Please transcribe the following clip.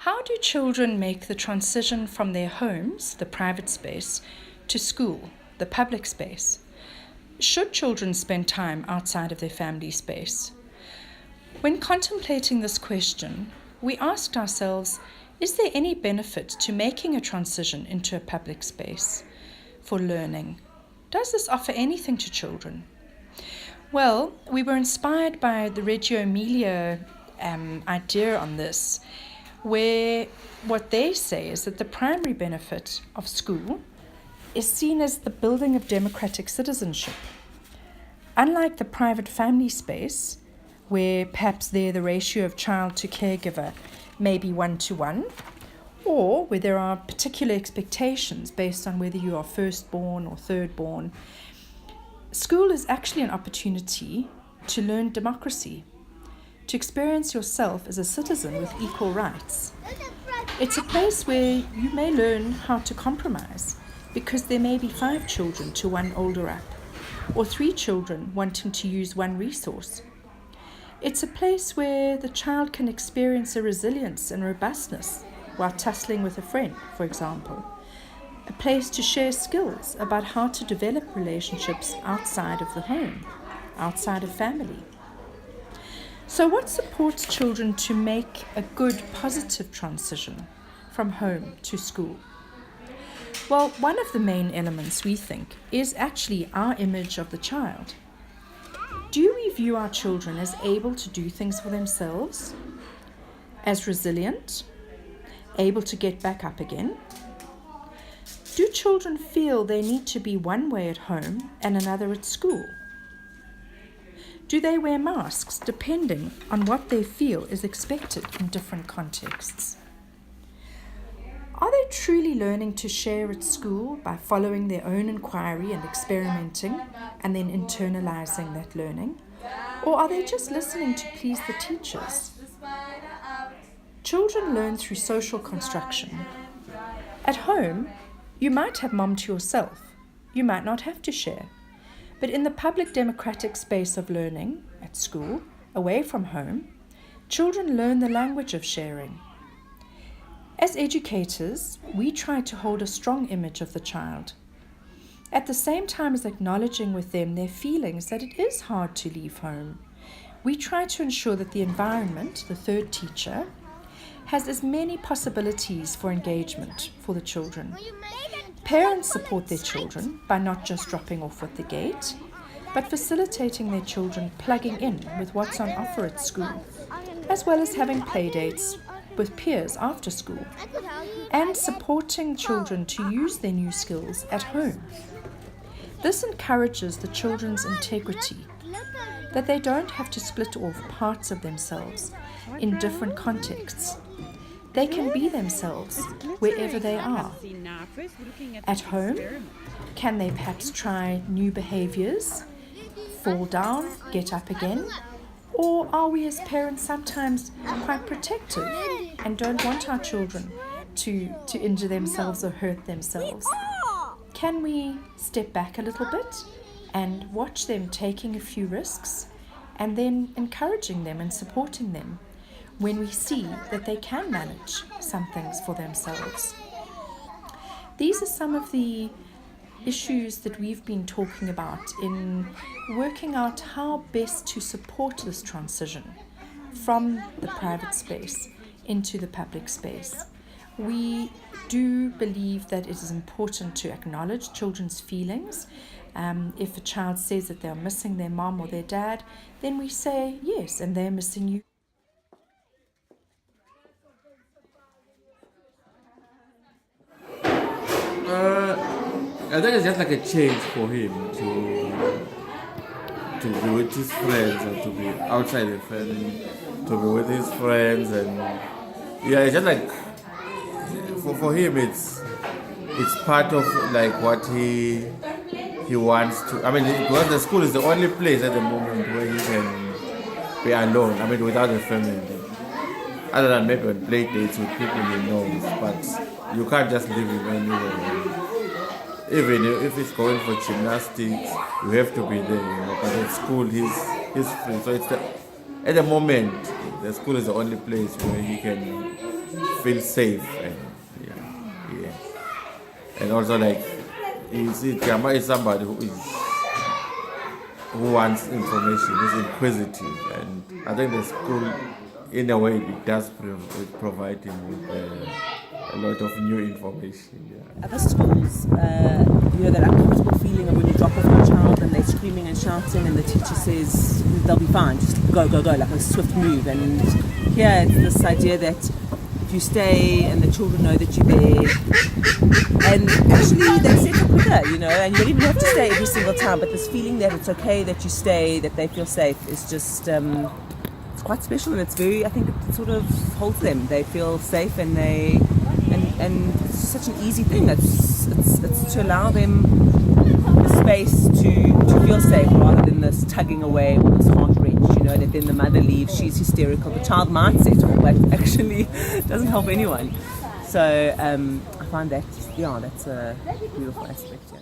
How do children make the transition from their homes, the private space, to school, the public space? Should children spend time outside of their family space? When contemplating this question, we asked ourselves, is there any benefit to making a transition into a public space for learning? Does this offer anything to children? Well, we were inspired by the Reggio Emilia idea on this, where what they say is that the primary benefit of school is seen as the building of democratic citizenship. Unlike the private family space, where perhaps there the ratio of child to caregiver may be 1-to-1, or where there are particular expectations based on whether you are firstborn or thirdborn, school is actually an opportunity to learn democracy, to experience yourself as a citizen with equal rights. It's a place where you may learn how to compromise, because there may be 5 children to one older up, or 3 children wanting to use one resource. It's a place where the child can experience a resilience and robustness while tussling with a friend, for example. A place to share skills about how to develop relationships outside of the home, outside of family. So what supports children to make a good, positive transition from home to school? Well, one of the main elements, we think, is actually our image of the child. Do we view our children as able to do things for themselves? As resilient? Able to get back up again? Do children feel they need to be one way at home and another at school? Do they wear masks depending on what they feel is expected in different contexts? Are they truly learning to share at school by following their own inquiry and experimenting and then internalizing that learning? Or are they just listening to please the teachers? Children learn through social construction. At home, you might have mom to yourself. You might not have to share. But in the public democratic space of learning, at school, away from home, children learn the language of sharing. As educators, we try to hold a strong image of the child, at the same time as acknowledging with them their feelings that it is hard to leave home. We try to ensure that the environment, the third teacher, has as many possibilities for engagement for the children. Parents support their children by not just dropping off at the gate, but facilitating their children plugging in with what's on offer at school, as well as having play dates with peers after school, and supporting children to use their new skills at home. This encourages the children's integrity, that they don't have to split off parts of themselves in different contexts. They can be themselves wherever they are. At home, can they perhaps try new behaviors, fall down, get up again? Or are we as parents sometimes quite protective and don't want our children to injure themselves or hurt themselves? Can we step back a little bit and watch them taking a few risks and then encouraging them and supporting them when we see that they can manage some things for themselves? These are some of the issues that we've been talking about in working out how best to support this transition from the private space into the public space. We do believe that it is important to acknowledge children's feelings. If a child says that they're missing their mom or their dad, then we say yes, and they're missing you. I think it's just like a change for him to be with his friends and to be outside the family, to be with his friends, and yeah, it's just like for him it's part of like what he wants to. I mean, because the school is the only place at the moment where he can be alone. I mean, without a family, other than maybe on play dates with people he knows, but you can't just leave him anywhere. Even if it's going for gymnastics, you have to be there. But at school, he's free. So at the moment, the school is the only place where he can feel safe, and yeah. And also like, you see, Grandma is somebody who wants information, is inquisitive, and I think the school, in a way, it does provide him with a lot of new information. Yeah. Other schools, that uncomfortable feeling of when you drop off your child and they're screaming and shouting and the teacher says they'll be fine, just go, like a swift move. And here it's this idea that if you stay and the children know that you're there, and actually they settle quicker, and you don't even have to stay every single time, but this feeling that it's okay that you stay, that they feel safe is just, it's quite special, and it's very, I think it sort of holds them. They feel safe, and and it's such an easy thing. It's to allow them the space to feel safe rather than this tugging away or this heart wrench, that then the mother leaves, she's hysterical, the child might settle, but actually doesn't help anyone. So I find that, that's a beautiful aspect, yeah.